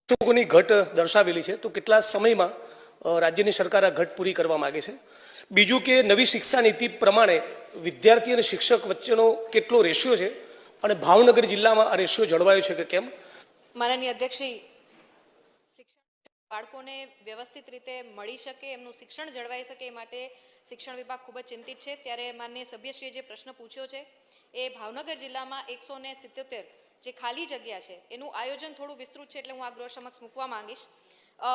શિક્ષકોની ઘટ દર્શાવેલી છે તો કેટલા સમયમાં રાજ્યની સરકાર આ ઘટ પૂરી કરવા માગે છે। બીજું કે નવી શિક્ષા નીતિ પ્રમાણે વિદ્યાર્થી અને શિક્ષક વચ્ચેનો કેટલો રેશિયો છે અને ભાવનગર જિલ્લામાં આ રેશિયો જળવાયો છે કે કેમ? માનનીય અધ્યક્ષશ્રી, બાળકોને વ્યવસ્થિત રીતે મળી શકે, એમનું શિક્ષણ જળવાઈ શકે એ માટે શિક્ષણ વિભાગ ખૂબ જ ચિંતિત છે। ત્યારે માનનીય સભ્યશ્રીએ જે પ્રશ્ન પૂછ્યો છે એ ભાવનગર જિલ્લામાં 177 જે ખાલી જગ્યા છે એનું આયોજન થોડું વિસ્તૃત છે, એટલે હું આ ગૃહ સમક્ષ મૂકવા માંગીશ।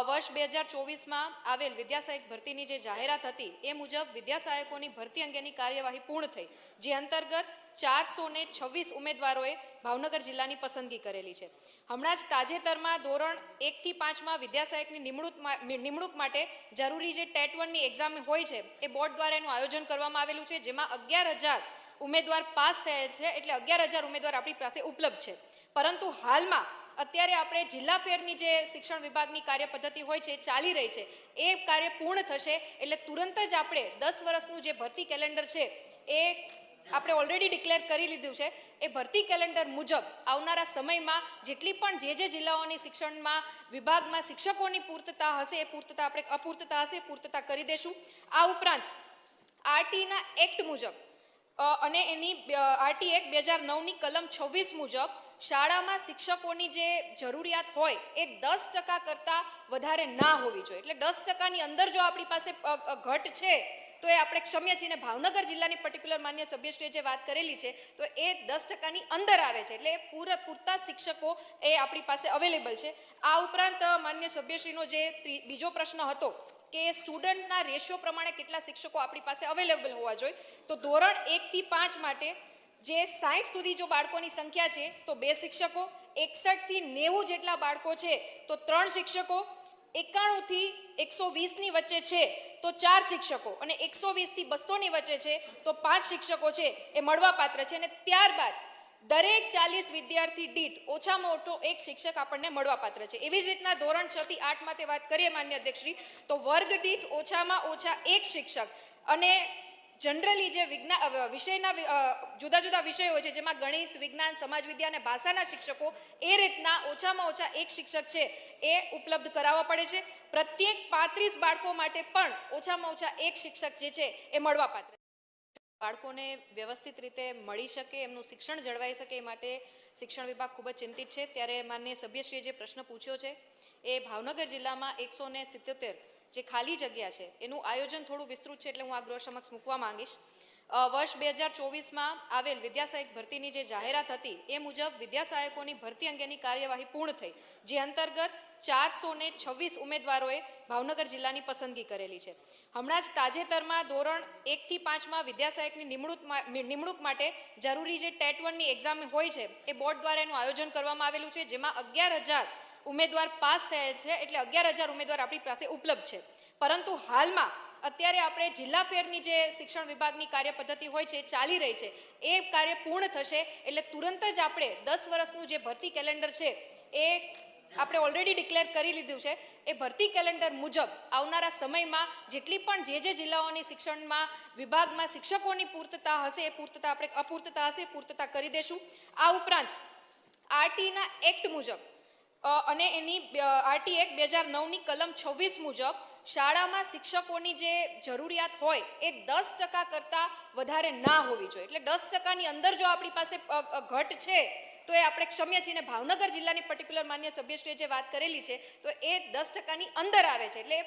વર્ષ 2024માં આવેલ વિદ્યાસહાયક ભરતીની જે જાહેરાત હતી એ મુજબ વિદ્યાસહાયકોની ભરતી અંગેની કાર્યવાહી પૂર્ણ થઈ, જે અંતર્ગત 426 ઉમેદવારોએ ભાવનગર જિલ્લાની પસંદગી કરેલી છે। હમણાં જ તાજેતરમાં ધોરણ 1 થી 5માં વિદ્યાસહાયકની નિમણૂક માટે જરૂરી જે ટેટ 1ની એક્ઝામ હોય છે એ બોર્ડ દ્વારા એનું આયોજન કરવામાં આવેલું છે, જેમાં 11,000 ઉમેદવાર પાસ થયેલ છે, એટલે 11,000 ઉમેદવાર આપણી પાસે ઉપલબ્ધ છે। પરંતુ હાલમાં અત્યારે આપણે જિલ્લા ફેરની જે શિક્ષણ વિભાગની કાર્ય પદ્ધતિ હોય છે ચાલી રહી છે, એ કાર્ય પૂર્ણ થશે એટલે તુરંત જ આપણે 10 વર્ષનું જે ભરતી કેલેન્ડર છે એ આપણે ઓલરેડી ડિક્લેર કરી લીધું છે। એ ભરતી કેલેન્ડર મુજબ આવનારા સમયમાં જેટલી પણ જે જિલ્લાઓની શિક્ષણમાં વિભાગમાં શિક્ષકોની પૂર્તતા હશે એ પૂર્તતા આપણે અપૂર્તતા હશે એ પૂર્તતા કરી દેશું। આ ઉપરાંત આરટીના એક્ટ મુજબ અને એની આરટી એક્ટ 2009ની કલમ 26 મુજબ શાળામાં શિક્ષકોની જે જરૂરિયાત હોય એ 10% કરતાં વધારે ના હોવી જોઈએ, એટલે 10%ની અંદર જો આપણી પાસે ઘટ છે તો એ આપણે ક્ષમ્ય છીએ। અને ભાવનગર જિલ્લાની પર્ટિક્યુલર માન્ય સભ્યશ્રીએ જે વાત કરેલી છે તો એ 10%ની અંદર આવે છે, એટલે પૂરતા શિક્ષકો એ આપણી પાસે અવેલેબલ છે। આ ઉપરાંત માન્ય સભ્યશ્રીનો જે બીજો પ્રશ્ન હતો કે સ્ટુડન્ટના રેશિયો પ્રમાણે કેટલા શિક્ષકો આપણી પાસે અવેલેબલ હોવા જોઈએ, તો ધોરણ 1 થી 5 માટે જે 60 સુધી જો બાળકોની સંખ્યા છે તો 2 શિક્ષકો, 61 થી 90 જેટલા બાળકો છે તો 3 શિક્ષકો, 91 થી 120ની વચ્ચે છે તો 4 શિક્ષકો અને 120 થી 200ની વચ્ચે છે તો 5 શિક્ષકો છે એ મળવાપાત્ર છે। અને ત્યારબાદ દરેક 40 વિદ્યાર્થી દીઠ ઓછામાં ઓછો 1 શિક્ષક આપણને મળવાપાત્ર છે। એવી જ રીતના ધોરણ 6 થી 8 માટે વાત કરીએ માન્ય અધ્યક્ષશ્રી, તો વર્ગ દીઠ ઓછામાં ઓછા 1 શિક્ષક અને જનરલી જે વિષયના જુદા જુદા વિષયો હોય છે, જેમાં ગણિત, વિજ્ઞાન, સમાજ વિદ્યા અને ભાષાના શિક્ષકો, એ રીતના ઓછામાં ઓછા 1 શિક્ષક છે એ ઉપલબ્ધ કરાવવા પડે છે। પ્રત્યેક 35 બાળકો માટે પણ ઓછામાં ઓછા 1 શિક્ષક જે છે એ મળવાપાત્ર છે। બાળકોને વ્યવસ્થિત રીતે મળી શકે, એમનું શિક્ષણ જળવાઈ શકે એ માટે શિક્ષણ વિભાગ ખૂબ જ ચિંતિત છે। ત્યારે માનનીય સભ્યશ્રીએ જે પ્રશ્ન પૂછ્યો છે એ ભાવનગર જિલ્લામાં 177 જે ખાલી જગ્યા છે એનું આયોજન થોડું વિસ્તૃત છે, એટલે હું આ ગૃહ સમક્ષ મૂકવા માંગીશ। વર્ષ 2024માં આવેલ વિદ્યાસહાયક ભરતીની જે જાહેરાત હતી એ મુજબ વિદ્યાસહાયકોની ભરતી અંગેની કાર્યવાહી પૂર્ણ થઈ, જે અંતર્ગત 426 ઉમેદવારોએ ભાવનગર જિલ્લાની પસંદગી કરેલી છે। હમણાં જ તાજેતરમાં ધોરણ 1 થી 5માં વિદ્યાસહાયકની નિમણૂક માટે જરૂરી જે ટેટ 1ની એક્ઝામ હોય છે એ બોર્ડ દ્વારા એનું આયોજન કરવામાં આવેલું છે, જેમાં 11,000 ઉમેદવાર પાસ થયેલ છે, એટલે 11,000 ઉમેદવાર આપણી પાસે ઉપલબ્ધ છે। પરંતુ હાલમાં અત્યારે આપણે જિલ્લા ફેરની જે શિક્ષણ વિભાગની કાર્ય પદ્ધતિ હોય છે ચાલી રહી છે, એ કાર્ય પૂર્ણ થશે એટલે તુરંત જ આપણે 10 વર્ષનું જે ભરતી કેલેન્ડર છે એ આપણે ઓલરેડી ડિક્લેર કરી લીધું છે। એ ભરતી કેલેન્ડર મુજબ આવનારા સમયમાં જેટલી પણ જે જિલ્લાઓની શિક્ષણમાં વિભાગમાં શિક્ષકોની પૂર્તતા હશે એ પૂર્તતા આપણે અપૂર્તતા હશે એ પૂર્તતા કરી દેશું। આ ઉપરાંત આરટીના એક્ટ મુજબ અને એની આરટી એક્ટ 2009ની કલમ 26 મુજબ શાળામાં શિક્ષકોની જે જરૂરિયાત હોય એ 10% કરતાં વધારે ના હોવી જોઈએ, એટલે 10%ની અંદર જો આપણી પાસે ઘટ છે તો એ આપણે ક્ષમ્ય છીએ। અને ભાવનગર જિલ્લાની પર્ટિક્યુલર માન્ય સભ્યશ્રીએ જે વાત કરેલી છે તો એ 10%ની અંદર આવે છે, એટલે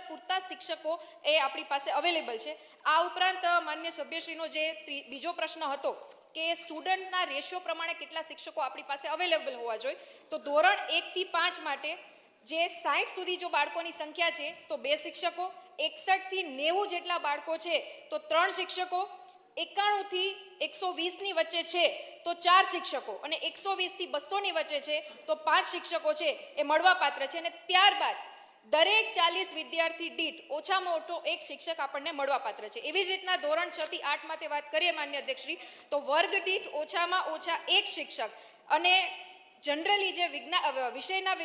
પૂરતા શિક્ષકો એ આપણી પાસે અવેલેબલ છે। આ ઉપરાંત માન્ય સભ્યશ્રીનો જે બીજો પ્રશ્ન હતો કે સ્ટુડન્ટના રેશિયો પ્રમાણે કેટલા શિક્ષકો આપણી પાસે અવેલેબલ હોવા જોઈએ, તો ધોરણ 1 થી 5 માટે જે 60 સુધી જો બાળકોની સંખ્યા છે તો 2 શિક્ષકો, 61 થી 90 જેટલા બાળકો છે તો 3 શિક્ષકો, 91 થી 120ની વચ્ચે છે તો 4 શિક્ષકો અને 120 થી 200ની વચ્ચે છે તો 5 શિક્ષકો છે એ મળવાપાત્ર છે। અને ત્યારબાદ દરેક 40 વિદ્યાર્થી દીઠ ઓછામાં ઓછો 1 શિક્ષક આપણને મળવાપાત્ર છે। એવી જ રીતના ધોરણ 6 થી 8 માટે વાત કરીએ માન્ય અધ્યક્ષશ્રી, તો વર્ગ દીઠ ઓછામાં ઓછા 1 શિક્ષક અને જનરલી જે વિષયના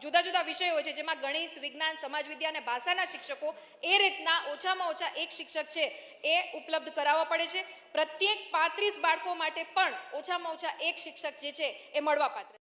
જુદા જુદા વિષયો હોય છે, જેમાં ગણિત, વિજ્ઞાન, સમાજ વિદ્યા અને ભાષાના શિક્ષકો, એ રીતના ઓછામાં ઓછા 1 શિક્ષક છે એ ઉપલબ્ધ કરાવવા પડે છે। પ્રત્યેક 35 બાળકો માટે પણ ઓછામાં ઓછા 1 શિક્ષક જે છે એ મળવાપાત્ર છે।